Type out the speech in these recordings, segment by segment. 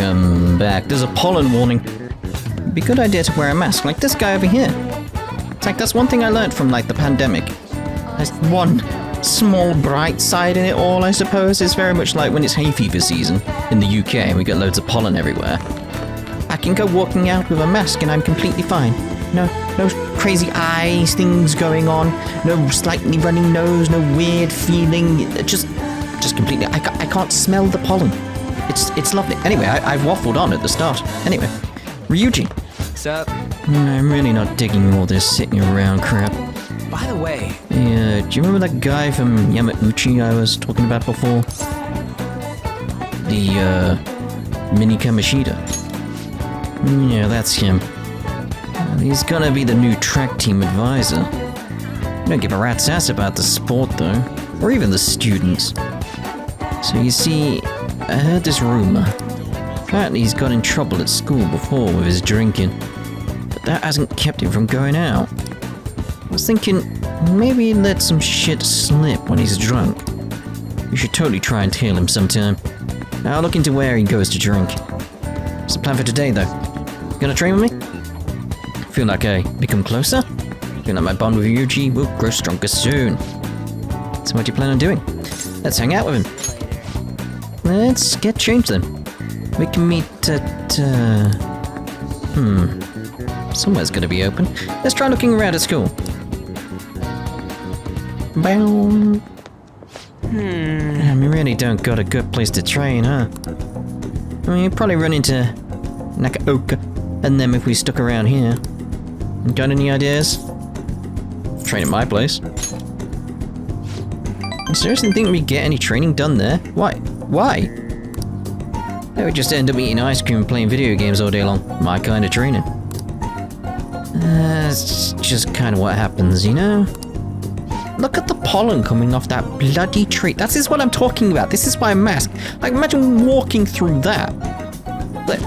Wellllllllcome Back. There's a pollen warning. It'd be a good idea to wear a mask, like this guy over here. It's like, that's one thing I learned from, like, the pandemic. There's one small bright side in it all, I suppose. It's very much like when it's hay fever season in the UK and we get loads of pollen everywhere. I can go walking out with a mask and I'm completely fine. No crazy eyes things going on, no slightly running nose, no weird feeling, just completely, I can't smell the pollen. It's lovely. Anyway, I've waffled on at the start. Anyway, Ryuji. What's up? I'm really not digging all this sitting around crap. By the way... Yeah, do you remember that guy from Yamauchi I was talking about before? The, Mini Kamishita. Yeah, that's him. He's gonna be the new track team advisor. Don't give a rat's ass about the sport, though. Or even the students. So you see, I heard this rumor. Apparently he's got in trouble at school before with his drinking. But that hasn't kept him from going out. I was thinking, maybe he let some shit slip when he's drunk. You should totally try and tail him sometime. I'll look into where he goes to drink. What's the plan for today, though? You gonna train with me? Feel like I become closer? Feel like my bond with Ryuji will grow stronger soon. So what do you plan on doing? Let's hang out with him. Let's get changed then. We can meet at, somewhere's gonna be open. Let's try looking around at school. Boom. We really don't got a good place to train, huh? I mean, you'd probably run into Nakaoka, and then if we stuck around here. Got any ideas? Train at my place. You seriously think we get any training done there? Why? Why? I would just end up eating ice cream and playing video games all day long. My kind of training. It's just kind of what happens, you know? Look at the pollen coming off that bloody tree. That is what I'm talking about. This is my mask. Like, imagine walking through that. Like,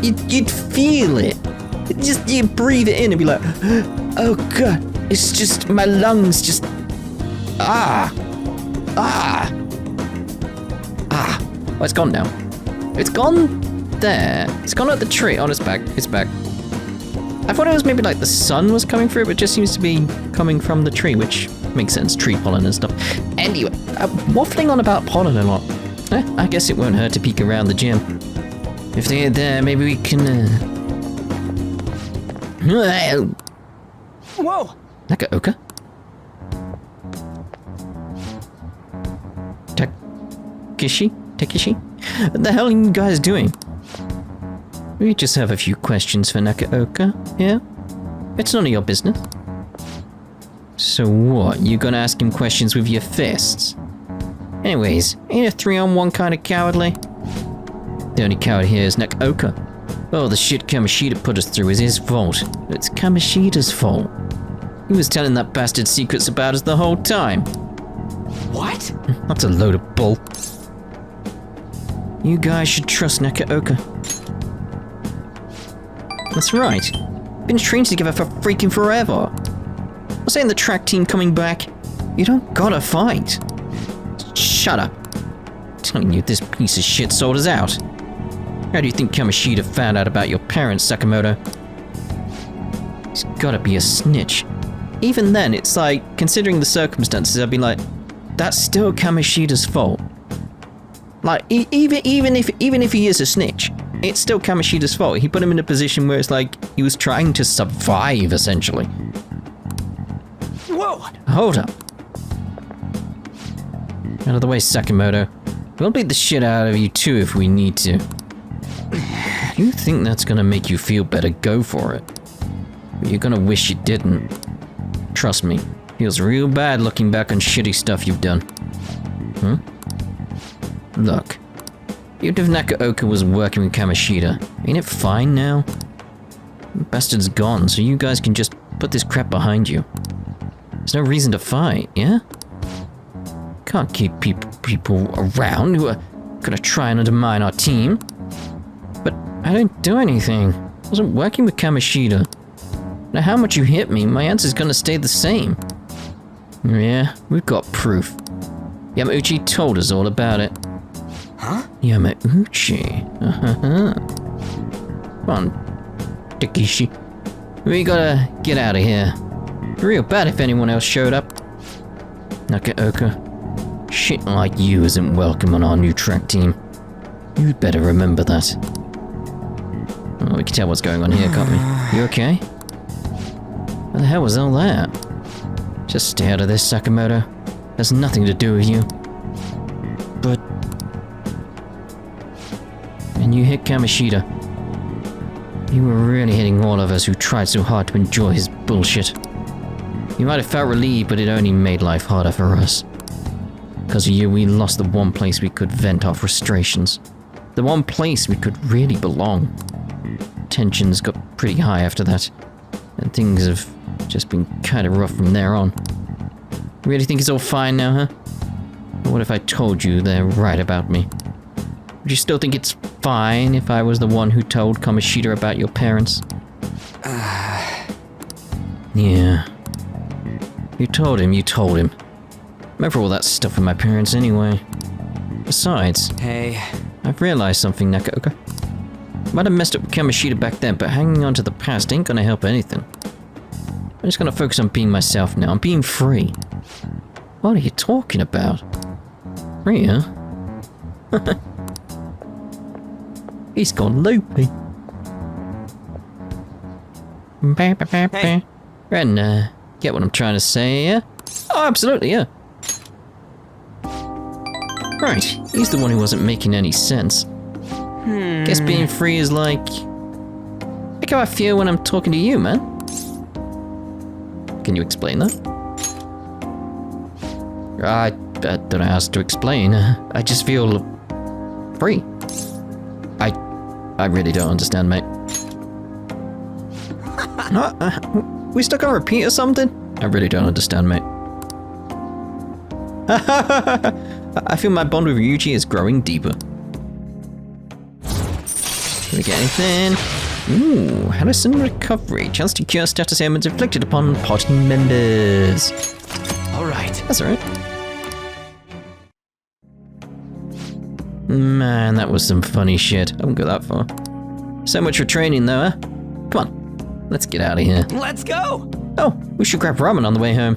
You'd feel it. You breathe it in and be like, oh god, it's just, my lungs just, Oh, it's gone now. It's gone there. It's gone at the tree. Oh, it's back. It's back. I thought it was maybe like the sun was coming through, but it just seems to be coming from the tree, which makes sense. Tree pollen and stuff. Anyway, waffling on about pollen a lot. I guess it won't hurt to peek around the gym. If they're there, maybe we can, Whoa! Nakaoka? Takeshi? What the hell are you guys doing? We just have a few questions for Nakaoka, yeah? It's none of your business. So what, you gonna ask him questions with your fists? Anyways, ain't a 3-on-1 kind of cowardly? The only coward here is Nakaoka. Oh, the shit Kamishita put us through is his fault. It's Kamishita's fault. He was telling that bastard secrets about us the whole time. What? That's a load of bull. You guys should trust Nakaoka. That's right. Been trained together for freaking forever. I'm saying the track team coming back. You don't gotta fight. Shut up. I'm telling you, this piece of shit sold us out. How do you think Kamishita found out about your parents, Sakamoto? He's gotta be a snitch. Even then, it's like, considering the circumstances, I'd be like, that's still Kamishita's fault. Like, even if he is a snitch, it's still Kamishita's fault. He put him in a position where it's like, he was trying to survive, essentially. Whoa! Hold up. Out of the way, Sakamoto. We'll beat the shit out of you too if we need to. If you think that's gonna make you feel better, go for it. But you're gonna wish you didn't. Trust me, feels real bad looking back on shitty stuff you've done. Look, even if Nakaoka was working with Kamishita, ain't it fine now? The bastard's gone, so you guys can just put this crap behind you. There's no reason to fight, yeah? Can't keep people around who are gonna try and undermine our team. But I didn't do anything. I wasn't working with Kamishita. No matter how much you hit me, my answer's gonna stay the same. Yeah, we've got proof. Yamauchi told us all about it. Huh? Yamauchi. Come on, Takeshi. We gotta get out of here. Real bad if anyone else showed up. Nakaoka, shit like you isn't welcome on our new track team. You'd better remember that. Oh, we can tell what's going on here, can't we? You okay? What the hell was all that? Just stay out of this, Sakamoto. Has nothing to do with you. But... And you hit Kamoshida. You were really hitting all of us who tried so hard to enjoy his bullshit. You might have felt relieved, but it only made life harder for us. Because of you, we lost the one place we could vent our frustrations. The one place we could really belong. Tensions got pretty high after that. And things have just been kind of rough from there on. Really think it's all fine now, huh? Or what if I told you they're right about me? Would you still think it's fine if I was the one who told Kamoshida about your parents? Yeah. You told him. Remember all that stuff with my parents anyway. Besides... Hey. I've realized something, Nakaoka. Might have messed up with Kamoshida back then, but hanging on to the past ain't gonna help anything. I'm just gonna focus on being myself now. I'm being free. What are you talking about? Free, huh? He's gone loopy. Hey. Ren, get what I'm trying to say, yeah? Oh, absolutely, yeah. Right, he's the one who wasn't making any sense. Guess being free is like how I feel when I'm talking to you, man. Can you explain that? I don't ask to explain. I just feel free. I really don't understand, mate. We stuck on repeat or something? I really don't understand, mate. I feel my bond with Ryuji is growing deeper. Can we get anything? Ooh, Harrison recovery. Chance to cure status ailments inflicted upon party members. Alright. That's alright. Man, that was some funny shit. I wouldn't go that far. So much for training though, huh? Come on, let's get out of here. Let's go! Oh, we should grab ramen on the way home.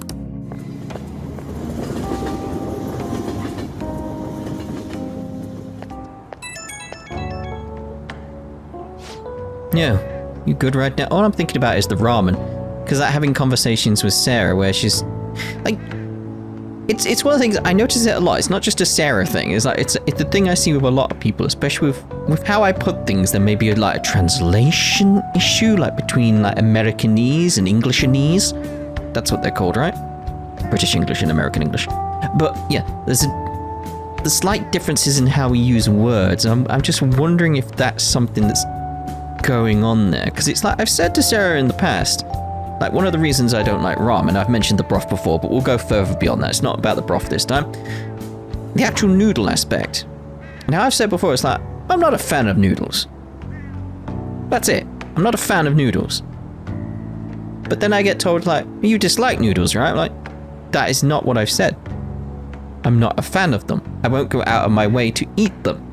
Yeah, you good right now? All I'm thinking about is the ramen. Because like having conversations with Sarah where she's like, it's one of the things, I notice it a lot. It's not just a Sarah thing. It's like, it's the thing I see with a lot of people, especially with how I put things. There may be like a translation issue, like between like Americanese and Englishanese. That's what they're called, right? British English and American English. But yeah, there's slight differences in how we use words. I'm just wondering if that's something that's going on there, because it's like I've said to Sarah in the past, like one of the reasons I don't like ramen, I've mentioned the broth before, but we'll go further beyond that. It's not about the broth this time. The actual noodle aspect. Now I've said before, it's like I'm not a fan of noodles. That's it. I'm not a fan of noodles. But then I get told like, you dislike noodles, right? Like, that is not what I've said. I'm not a fan of them. I won't go out of my way to eat them.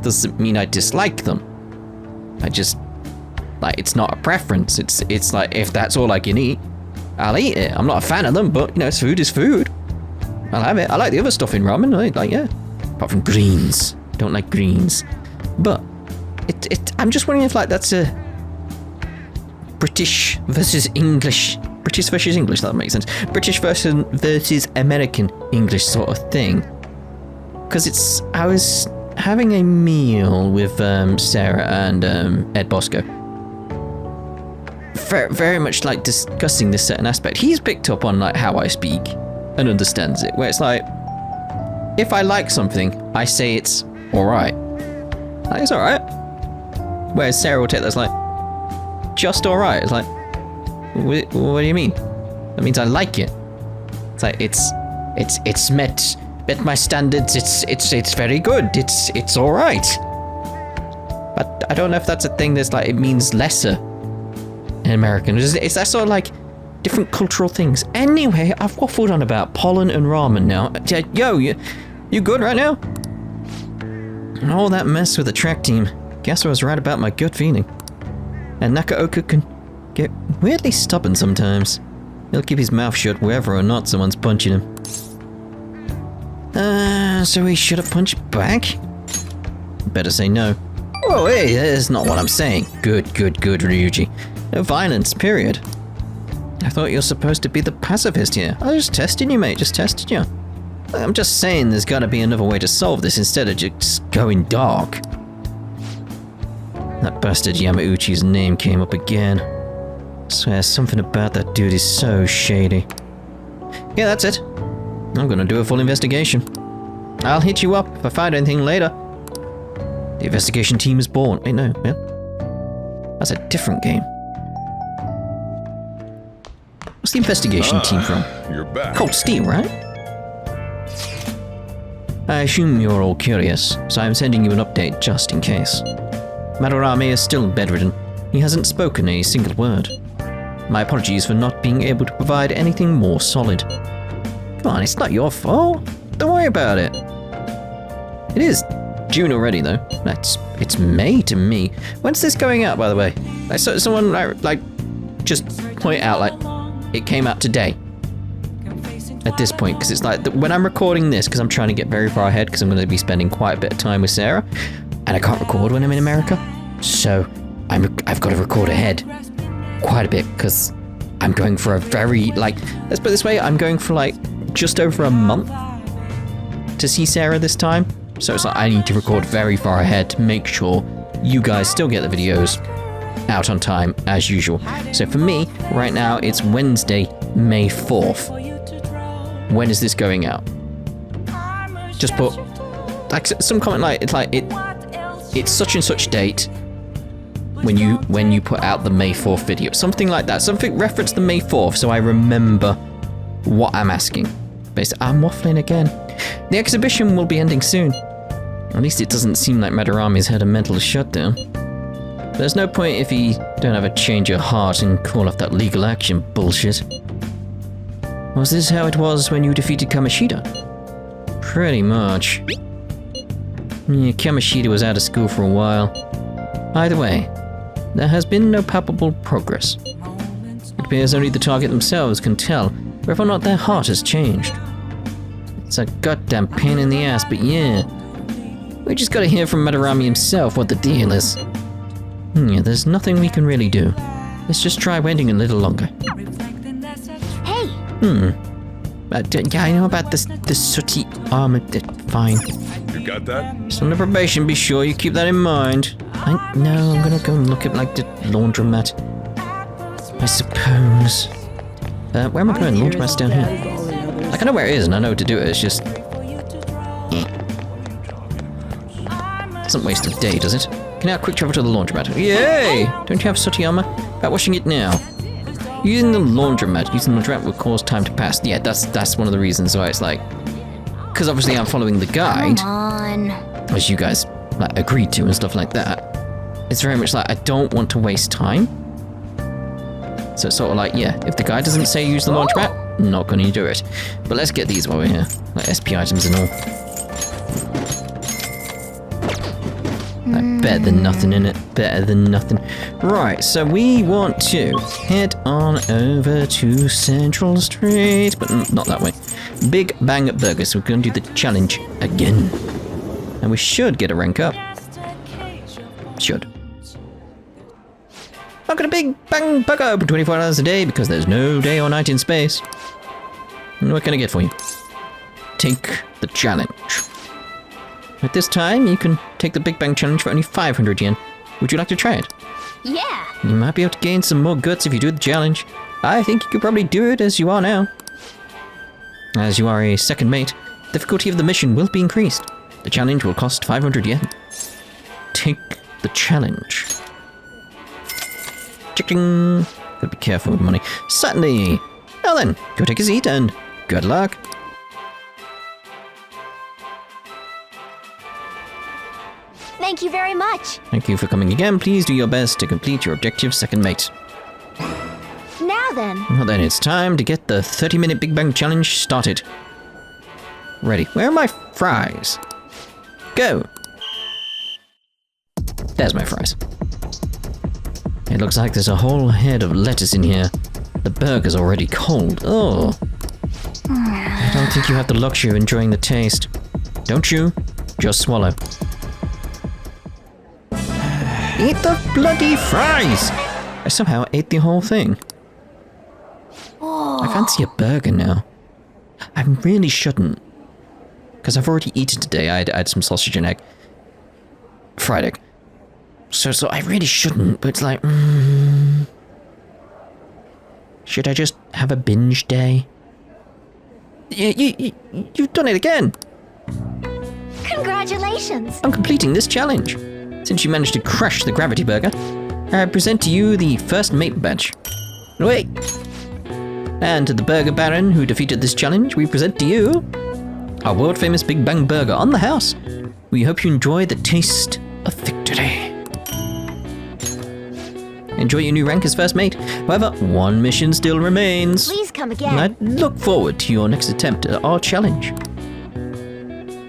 Doesn't mean I dislike them. I just, like, it's not a preference. It's like, if that's all I can eat, I'll eat it. I'm not a fan of them, but, you know, food is food. I'll have it. I like the other stuff in ramen, like, yeah. Apart from greens. Don't like greens. But, I'm just wondering if, like, that's a British versus English. British versus English, that makes sense. British versus American English sort of thing. Because I was having a meal with Sarah and Ed Bosco. Very, very much like discussing this certain aspect. He's picked up on like how I speak and understands it. Where it's like, if I like something, I say it's alright. Like, it's alright. Whereas Sarah will take that as like, just alright. It's like, what do you mean? That means I like it. It's like, it's met my standards. It's very good. It's all right. But I don't know if that's a thing that's like it means lesser in American. It's that sort of like different cultural things. Anyway, I've waffled on about pollen and ramen now. Yo, you good right now? All that mess with the track team. Guess I was right about my gut feeling. And Nakaoka can get weirdly stubborn sometimes. He'll keep his mouth shut whether or not someone's punching him. So he should have punched back? Better say no. Oh, hey, that's not what I'm saying. Good, Ryuji. No violence, period. I thought you were supposed to be the pacifist here. I was just testing you, mate, just testing you. I'm just saying there's gotta be another way to solve this instead of just going dark. That bastard Yamauchi's name came up again. I swear something about that dude is so shady. Yeah, that's it. I'm gonna do a full investigation. I'll hit you up if I find anything later. The investigation team is born. Wait, no, yeah. That's a different game. What's the investigation team from? You're back. Cold Steel, right? I assume you're all curious, so I'm sending you an update just in case. Maruki is still bedridden. He hasn't spoken a single word. My apologies for not being able to provide anything more solid. Come on, it's not your fault. Don't worry about it. It is June already, though. It's May to me. When's this going out, by the way? Someone just point out it came out today. At this point, because it's when I'm recording this, because I'm trying to get very far ahead, because I'm going to be spending quite a bit of time with Sarah, and I can't record when I'm in America, so I've got to record ahead quite a bit, because I'm going for a very, let's put it this way, I'm going for just over a month to see Sarah this time, so it's I need to record very far ahead to make sure you guys still get the videos out on time, as usual. So for me, right now, it's Wednesday, May 4th. When is this going out? Just put some comment it's such and such date when you put out the May 4th video. Something like that. Something reference the May 4th so I remember what I'm asking. Basically, I'm waffling again. The exhibition will be ending soon. At least it doesn't seem like Madarami's had a mental shutdown. There's no point if he don't have a change of heart and call off that legal action bullshit. Was this how it was when you defeated Kamoshida? Pretty much. Yeah, Kamoshida was out of school for a while. Either way, there has been no palpable progress. It appears only the target themselves can tell whether or not their heart has changed. It's a goddamn pain in the ass, but yeah. We just gotta hear from Madarami himself what the deal is. Yeah, there's nothing we can really do. Let's just try waiting a little longer. Hey! Yeah, I know about this sooty armor. Fine. You got that? It's on the probation, be sure you keep that in mind. I'm gonna go and look at the laundromat. I suppose. Where am I going? Laundromat's down here. I know where it is and I know what to do it, it's just... Doesn't waste a day, does it? Can I quick travel to the laundromat? Yay! Don't you have sooty armor? About washing it now. Using the laundromat will cause time to pass. Yeah, that's one of the reasons why it's because obviously I'm following the guide. Come on. As you guys agreed to and stuff like that. It's very much I don't want to waste time. So it's sort of yeah, if the guy doesn't say use the laundromat, I'm not going to do it. But let's get these while we're here. SP items and all. Better than nothing in it. Better than nothing. Right, so we want to head on over to Central Street, but not that way. Big Bang Burger, so we're going to do the challenge again. And we should get a rank up. Should. I've got a Big Bang Burger open 24 hours a day because there's no day or night in space. And what can I get for you? Take the challenge. At this time, you can take the Big Bang Challenge for only 500 yen. Would you like to try it? Yeah! You might be able to gain some more guts if you do the challenge. I think you could probably do it as you are now. As you are a second mate, difficulty of the mission will be increased. The challenge will cost 500 yen. Take the challenge. Chicken. Gotta be careful with money. Certainly. Now then, go take a seat and good luck. Thank you very much. Thank you for coming again. Please do your best to complete your objective, second mate. Now then. Well then, it's time to get the 30-minute Big Bang Challenge started. Ready. Where are my fries? Go. There's my fries. It looks like there's a whole head of lettuce in here. The burger's already cold. Oh. I don't think you have the luxury of enjoying the taste. Don't you? Just swallow. Eat the bloody fries! I somehow ate the whole thing. I fancy a burger now. I really shouldn't. Because I've already eaten today. I had some sausage and egg. Fried egg. So I really shouldn't, but it's like... Should I just have a binge day? You've done it again! Congratulations! I'm completing this challenge. Since you managed to crush the gravity burger, I present to you the first mate badge. Wait! And to the burger baron who defeated this challenge, we present to you our world famous Big Bang Burger on the house. We hope you enjoy the taste of victory. Enjoy your new rank as first mate. However, one mission still remains. Please come again. And I look forward to your next attempt at our challenge.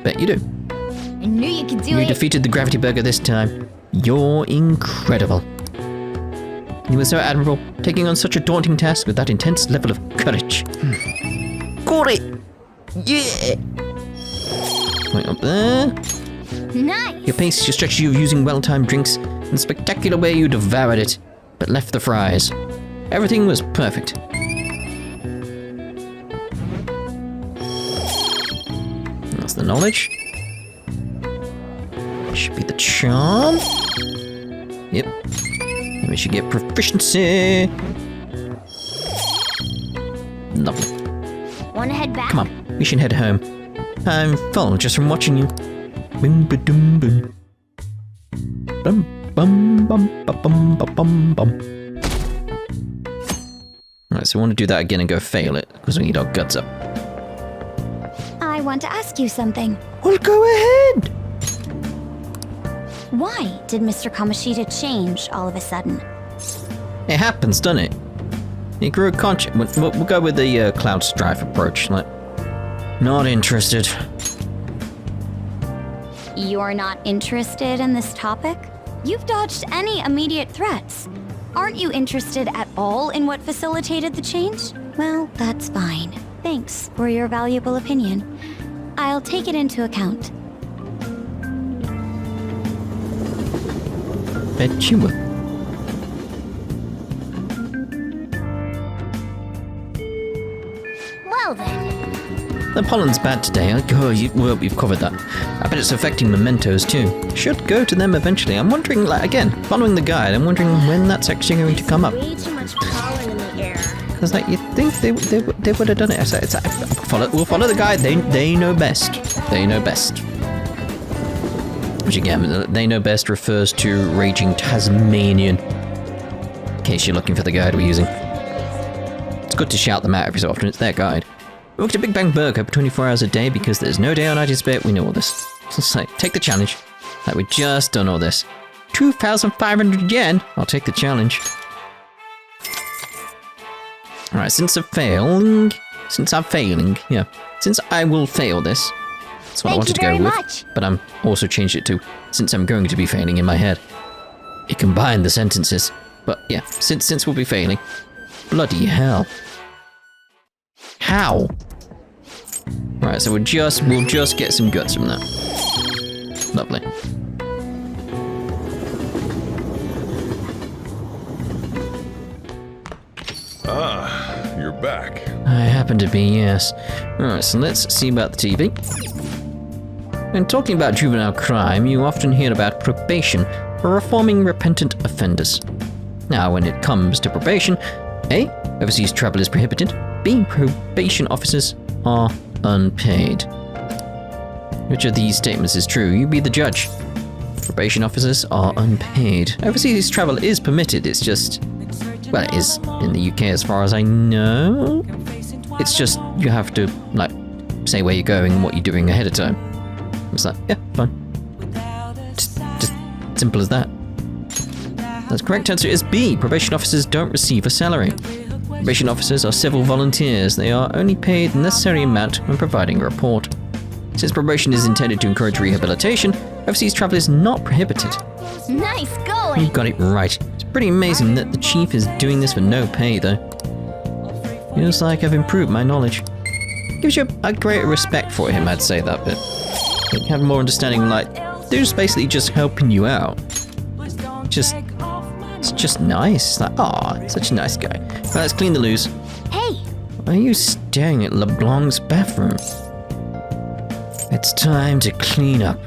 Bet you do. I knew you could do You it. defeated the gravity burger this time. You're incredible. You were so admirable, taking on such a daunting task with that intense level of courage. Got it! Yeah! Right up there. Nice. Your pace, your strategy of using well-timed drinks, and the spectacular way you devoured it, but left the fries. Everything was perfect. That's the knowledge. Should be the charm. Yep. And we should get proficiency. Lovely. Wanna head back? Come on, we should head home. I'm full just from watching you. Boom, ba, doom, boom. Bum, bum, bum, ba, bum, ba, bum, bum. Alright, so we want to do that again and go fail it, because we need our guts up. I want to ask you something. Well, go ahead! Why did Mr. Kamoshida change all of a sudden? It happens, doesn't it? He grew conscious. We'll go with the Cloud Strife approach. Like, not interested. You're not interested in this topic? You've dodged any immediate threats. Aren't you interested at all in what facilitated the change? Well, that's fine. Thanks for your valuable opinion. I'll take it into account. Bet you will. Well then. The pollen's bad today. Well, we've covered that. I bet it's affecting mementos too. Should go to them eventually. I'm wondering, like, again, following the guide, I'm wondering when that's actually going to come up. Way too much pollen in the air. Because, like, you think they would have done it. We'll follow the guide. They know best. They know best. Which again, they know best refers to Raging Tasmanian. In case you're looking for the guide we're using. It's good to shout them out every so often. It's their guide. We work at Big Bang Burger for 24 hours a day because there's no day on Spit. We know all this. It's like, take the challenge. Like, we just done all this. 2,500 yen. I'll take the challenge. Alright, since I will fail this. That's what I wanted to go with. But I'm also changed it to, since I'm going to be failing in my head. It combined the sentences. But yeah, since we'll be failing. Bloody hell. How? Right, so we'll just get some guts from that. Lovely. Ah, you're back. I happen to be, yes. Alright, so let's see about the TV. When talking about juvenile crime, you often hear about probation for reforming repentant offenders. Now, when it comes to probation, A, overseas travel is prohibited. B, probation officers are unpaid. Which of these statements is true? You be the judge. Probation officers are unpaid. Overseas travel is permitted, it's just... Well, it is in the UK as far as I know. It's just, you have to, like, say where you're going and what you're doing ahead of time. It's like, yeah, fine. Just simple as that. The correct answer is B. Probation officers don't receive a salary. Probation officers are civil volunteers. They are only paid the necessary amount when providing a report. Since probation is intended to encourage rehabilitation, overseas travel is not prohibited. Nice going! You got it right. It's pretty amazing that the chief is doing this for no pay, though. Feels like I've improved my knowledge. Gives you a greater respect for him, I'd say that bit. You have more understanding, like, dude's basically just helping you out. It's just nice. It's like, aw, such a nice guy. Right, let's clean the loos. Hey! Why are you staring at LeBlanc's bathroom? It's time to clean up.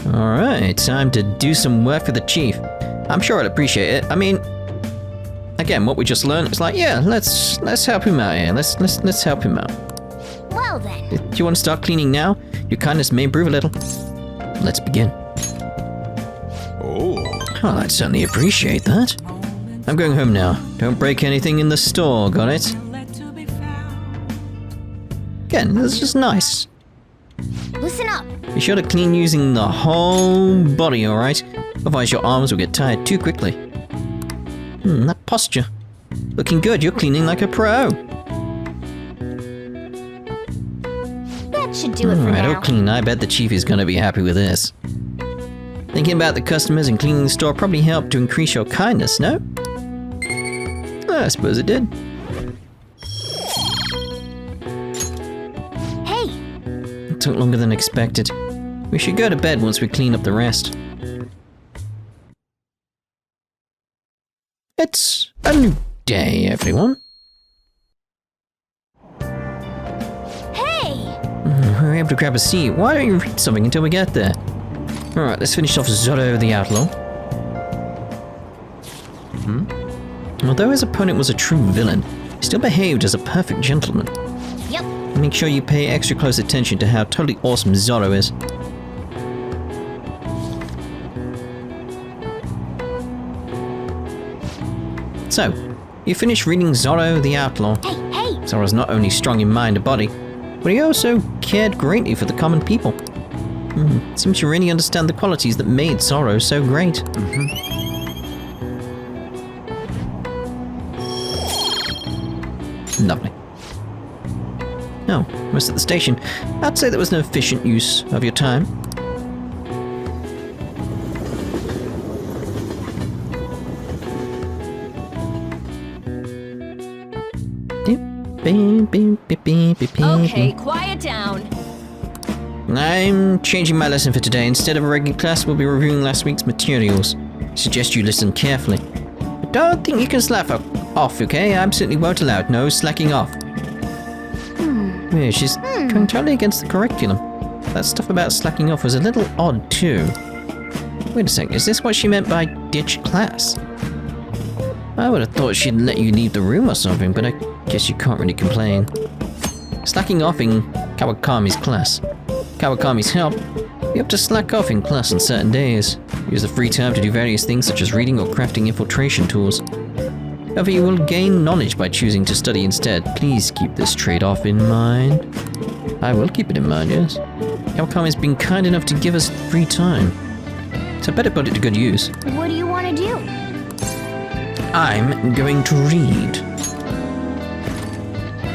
Alright, time to do some work for the chief. I'm sure I'd appreciate it. I mean, again, what we just learned, it's like, yeah, let's help him out here. Let's help him out. Well then. Do you want to start cleaning now? Your kindness may improve a little. Let's begin. Oh. Oh, I'd certainly appreciate that. I'm going home now. Don't break anything in the store, got it? Again, this is just nice. Listen up. Be sure to clean using the whole body, alright? Otherwise your arms will get tired too quickly. That posture. Looking good, you're cleaning like a pro. That should do it for Alright, now. all clean. I bet the chief is gonna be happy with this. Thinking about the customers and cleaning the store probably helped to increase your kindness, no? I suppose it did. Hey! It took longer than expected. We should go to bed once we clean up the rest. It's a new day, everyone. Hey! We're able to grab a seat. Why don't you read something until we get there? Alright, let's finish off Zoro the Outlaw. Although his opponent was a true villain, he still behaved as a perfect gentleman. Yep. Make sure you pay extra close attention to how totally awesome Zoro is. So, you finished reading Zoro the Outlaw. Hey! Zoro's not only strong in mind and body, but he also cared greatly for the common people. Seems you really understand the qualities that made Zoro so great. Lovely. Oh, most at the station. I'd say that was no efficient use of your time. Okay, quiet down. I'm changing my lesson for today. Instead of a regular class, we'll be reviewing last week's materials. I suggest you listen carefully. I don't think you can slack off, okay? Absolutely won't allow it. No slacking off. Yeah, she's going totally against the curriculum. That stuff about slacking off was a little odd, too. Wait a second, is this what she meant by ditch class? I would have thought she'd let you leave the room or something, but I guess you can't really complain. Slacking off in Kawakami's class. Kawakami's help. You have to slack off in class on certain days. Use the free time to do various things such as reading or crafting infiltration tools. However, you will gain knowledge by choosing to study instead. Please keep this trade-off in mind. I will keep it in mind, yes. Kawakami's been kind enough to give us free time. So I better put it to good use. What do you want to do? I'm going to read.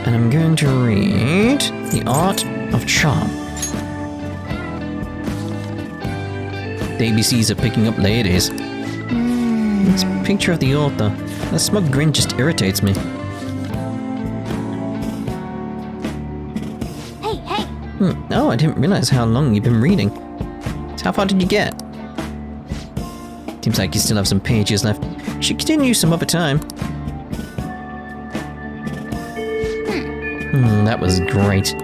And I'm going to read The Art of Charm. The ABCs are picking up ladies. It's a picture of the author. That smug grin just irritates me. Hey! Oh, I didn't realize how long you've been reading. So how far did you get? Seems like you still have some pages left. Should continue some other time. That was great.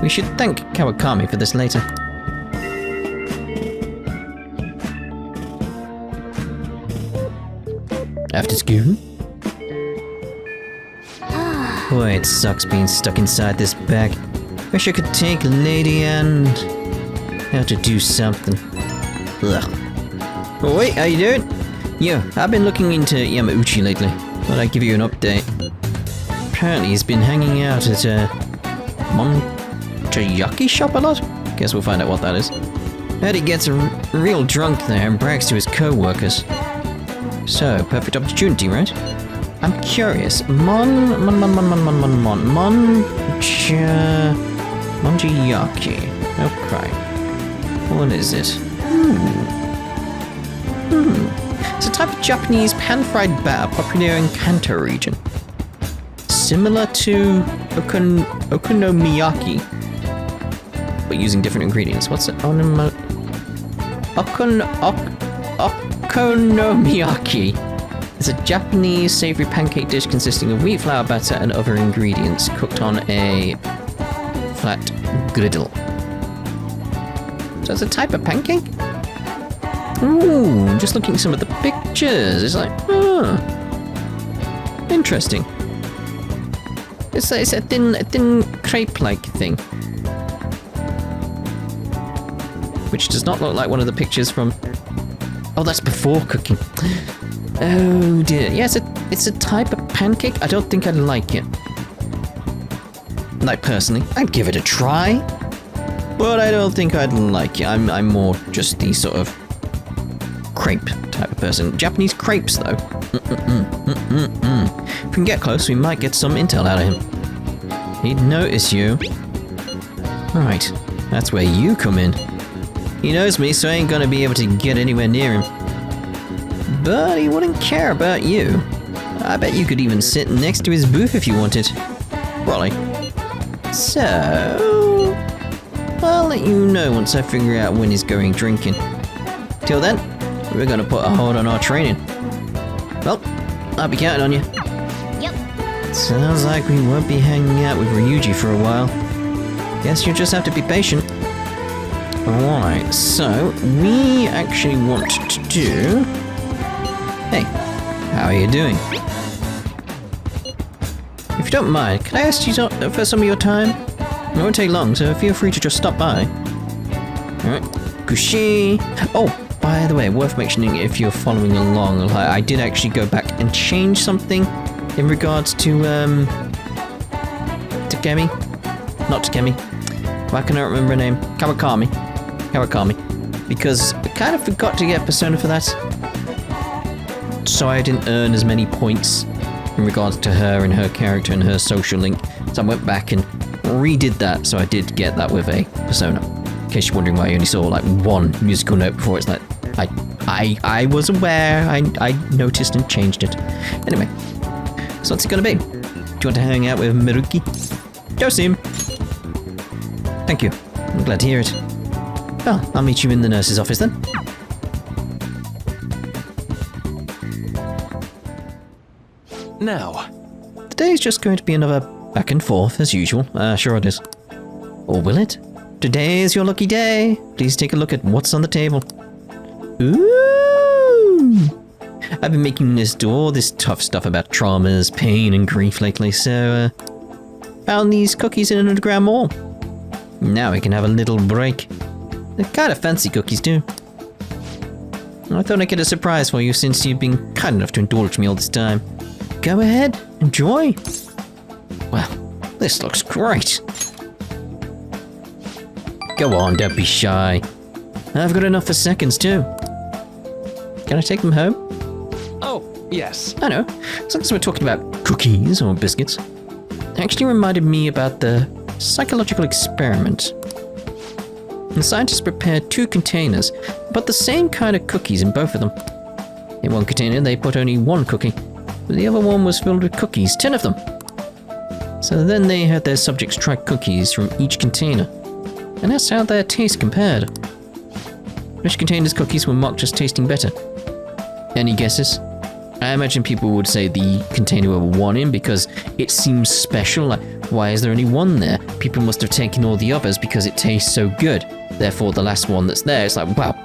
We should thank Kawakami for this later. After school? Boy, it sucks being stuck inside this bag. Wish I could take a lady and have to do something. Ugh. Oh wait, how you doing? Yeah, I've been looking into Yamauchi lately. Thought I'd give you an update. Apparently he's been hanging out at a Montayaki shop a lot? Guess we'll find out what that is. Heard he gets real drunk there and brags to his co-workers. So, perfect opportunity, right? I'm curious. Manjiyaki. Okay. What is it? It's a type of Japanese pan-fried batter popular in Kanto region. Similar to okonomiyaki, but using different ingredients. What's it? Okonomiyaki. It's a Japanese savory pancake dish consisting of wheat flour batter and other ingredients cooked on a flat griddle. So it's a type of pancake? Ooh, just looking at some of the pictures, it's like, interesting. It's a thin crepe-like thing. Which does not look like one of the pictures from... Oh, that's before cooking. Oh dear. Yes, it's a type of pancake. I don't think I'd like it. Like, personally, I'd give it a try. But I don't think I'd like it. I'm more just the sort of crepe type of person. Japanese crepes, though. If we can get close, we might get some intel out of him. He'd notice you. Right, that's where you come in. He knows me, so I ain't gonna be able to get anywhere near him. But he wouldn't care about you. I bet you could even sit next to his booth if you wanted. Probably. So... I'll let you know once I figure out when he's going drinking. Till then, we're gonna put a hold on our training. Well, I'll be counting on you. Yep. Sounds like we won't be hanging out with Ryuji for a while. Guess you'll just have to be patient. Alright, so we actually want to do... Hey, how are you doing? If you don't mind, can I ask you for some of your time? It won't take long, so feel free to just stop by. Alright, Kushi. Oh, by the way, worth mentioning if you're following along, I did actually go back and change something in regards to, Takemi. Not Takemi. Why can I remember her name? Kawakami. Because I kind of forgot to get Persona for that. So I didn't earn as many points in regards to her and her character and her social link. So I went back and redid that, so I did get that with a Persona. In case you're wondering why I only saw like one musical note before, it's like, I was aware, I noticed and changed it. Anyway, so what's it gonna be? Do you want to hang out with Maruki? Go see him. Thank you. I'm glad to hear it. Well, I'll meet you in the nurse's office then. Now. Today's just going to be another back and forth, as usual. Sure it is. Or will it? Today is your lucky day. Please take a look at what's on the table. Ooh! I've been making this do all this tough stuff about traumas, pain, and grief lately, so, found these cookies in an underground mall. Now we can have a little break. They're kind of fancy cookies, too. I thought I'd get a surprise for you since you've been kind enough to indulge me all this time. Go ahead, enjoy. Well, this looks great. Go on, don't be shy. I've got enough for seconds, too. Can I take them home? Oh, yes. I know. As long as we're talking about cookies or biscuits. It actually reminded me about the psychological experiment. The scientists prepared 2 containers, but the same kind of cookies in both of them. In one container, they put only 1 cookie, but the other one was filled with cookies, 10 of them. So then they had their subjects try cookies from each container, and that's how their taste compared. Which container's cookies were marked as tasting better? Any guesses? I imagine people would say the container with 1 in because it seems special, like, why is there only 1 there? People must have taken all the others because it tastes so good. Therefore, the last one that's there is like, wow,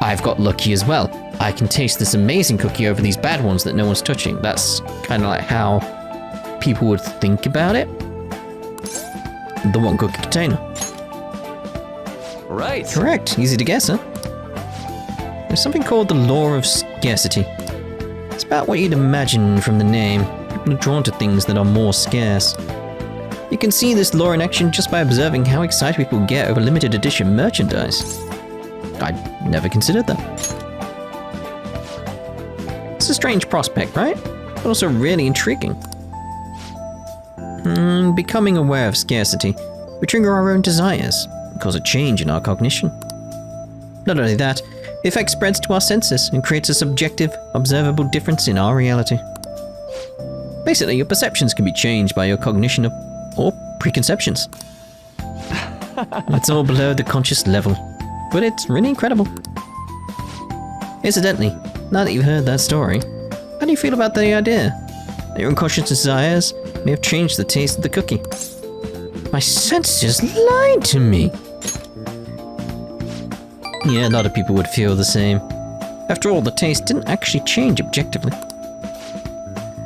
I've got lucky as well. I can taste this amazing cookie over these bad ones that no one's touching. That's kind of like how people would think about it. The 1 cookie container. Right. Correct. Easy to guess, huh? There's something called the law of scarcity. It's about what you'd imagine from the name. People are drawn to things that are more scarce. You can see this law in action just by observing how excited people get over limited edition merchandise. I'd never considered that. It's a strange prospect, right? But also really intriguing. Becoming aware of scarcity. We trigger our own desires, and cause a change in our cognition. Not only that, the effect spreads to our senses and creates a subjective, observable difference in our reality. Basically, your perceptions can be changed by your cognition or preconceptions. It's all below the conscious level, but it's really incredible. Incidentally, now that you've heard that story, how do you feel about the idea that your unconscious desires may have changed the taste of the cookie? My senses lied to me. Yeah, a lot of people would feel the same. After all, the taste didn't actually change objectively.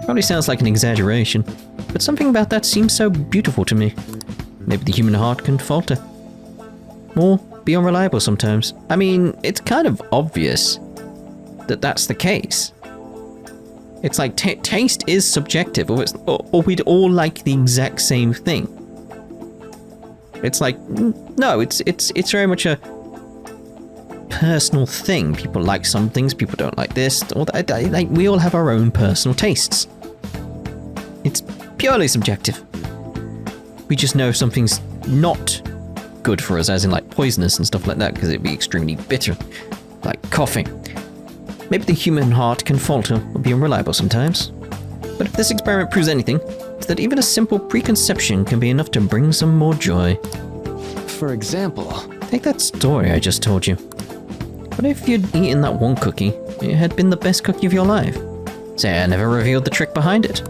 Probably sounds like an exaggeration, but something about that seems so beautiful to me. Maybe the human heart can falter. Or be unreliable sometimes. I mean, it's kind of obvious that that's the case. It's like taste is subjective, or we'd all like the exact same thing. It's like, no, it's very much a personal thing. People like some things, people don't like this. Or like we all have our own personal tastes. It's purely subjective. We just know if something's not good for us, as in like poisonous and stuff like that, because it'd be extremely bitter, like coffee. Maybe the human heart can falter or be unreliable sometimes. But if this experiment proves anything, it's that even a simple preconception can be enough to bring some more joy. For example, Take that story I just told you. What if you'd eaten that one cookie, it had been the best cookie of your life? Say I never revealed the trick behind it.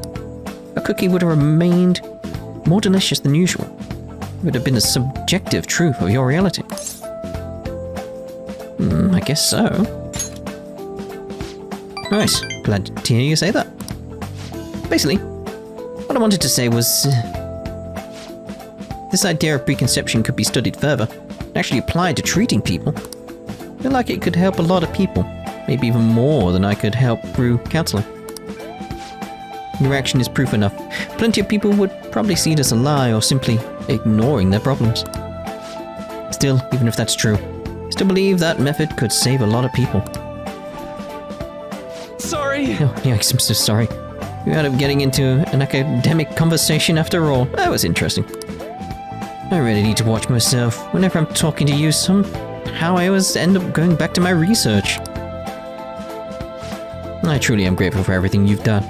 A cookie would have remained more delicious than usual. It would have been a subjective truth of your reality. I guess so. Right, glad to hear you say that. Basically, what I wanted to say was... this idea of preconception could be studied further, and actually applied to treating people. I feel like it could help a lot of people, maybe even more than I could help through counseling. Your action is proof enough. Plenty of people would probably see it as a lie or simply ignoring their problems. Still, even if that's true, I still believe that method could save a lot of people. sorry. Oh, yikes, I'm so sorry. We ended up getting into an academic conversation after all. That was interesting. I really need to watch myself. Whenever I'm talking to you, somehow I always end up going back to my research. I truly am grateful for everything you've done.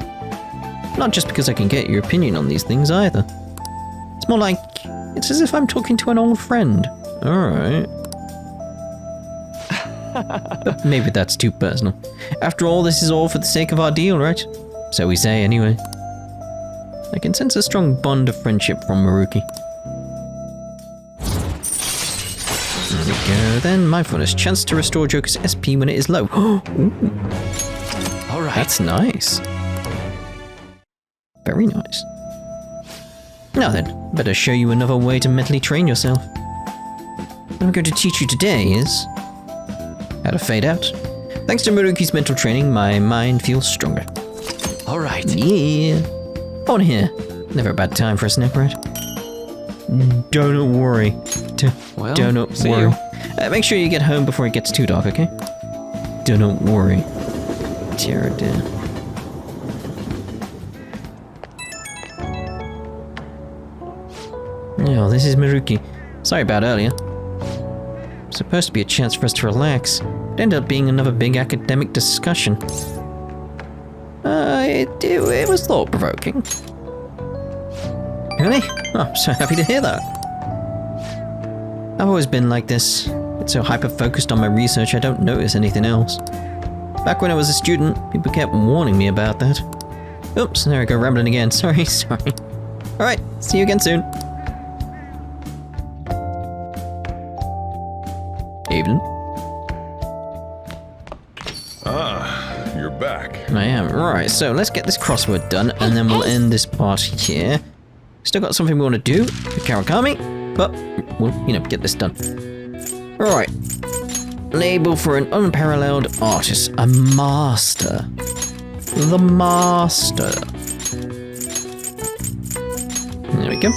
Not just because I can get your opinion on these things either. It's more like, it's as if I'm talking to an old friend. Alright. But maybe that's too personal. After all, this is all for the sake of our deal, right? So we say anyway. I can sense a strong bond of friendship from Maruki. There we go then. Mindfulness. Chance to restore Joker's SP when it is low. Alright. That's nice. Very nice. Now then, better show you another way to mentally train yourself. What I'm going to teach you today is how to fade out. Thanks to Maruki's mental training, my mind feels stronger. Alright. Yeah. On here. Never a bad time for a snack, right? Don't worry. Well, Don't see worry. you. Make sure you get home before it gets too dark, okay? Don't worry. Dear, dear. Oh, this is Maruki. Sorry about earlier. Supposed to be a chance for us to relax. It ended up being another big academic discussion. It was thought-provoking. Really? Oh, I'm so happy to hear that. I've always been like this. It's so hyper-focused on my research I don't notice anything else. Back when I was a student, people kept warning me about that. Oops, there I go rambling again. Sorry. Alright, see you again soon. Evening. Ah, you're back. I am. Right, so let's get this crossword done, and then we'll end this part here. Still got something we want to do with Kawakami, but we'll, get this done. Alright. Label for an unparalleled artist. A master. The master. There we go.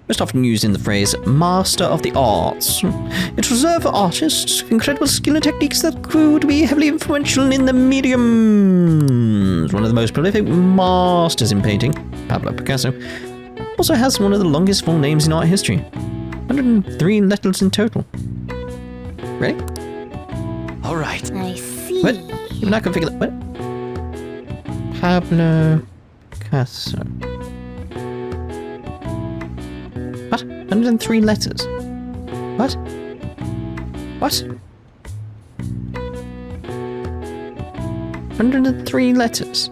Most often used in the phrase master of the arts. It's reserved for artists with incredible skill and techniques that could be heavily influential in the medium. One of the most prolific masters in painting, Pablo Picasso, Also has one of the longest full names in art history. 103 letters in total. Ready? All right. I see. What? Even I can figure that. What? Pablo Picasso. What? 103 letters. What? What? 103 letters.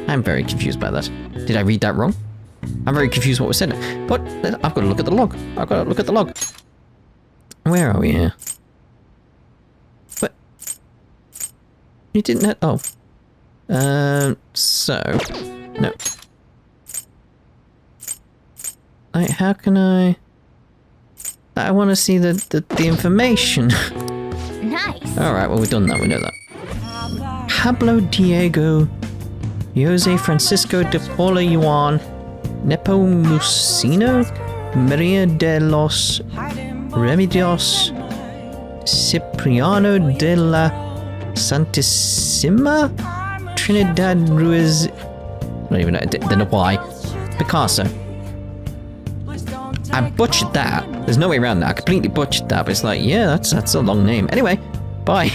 I'm very confused by that. Did I read that wrong? I'm very confused what was said. What? I've got to look at the log. I've got to look at the log. Where are we here? What? You didn't know? Oh. So. No. Like, how can I want to see the information. Nice. Alright, well, we've done that. We know that. Pablo Diego Jose Francisco de Paula Juan Nepomuceno Maria de los Remedios Cipriano de la Santissima Trinidad Ruiz. I don't even know. Don't know why. Picasso. I butchered that. There's no way around that. I completely butchered that. But it's like, yeah, that's a long name. Anyway, bye.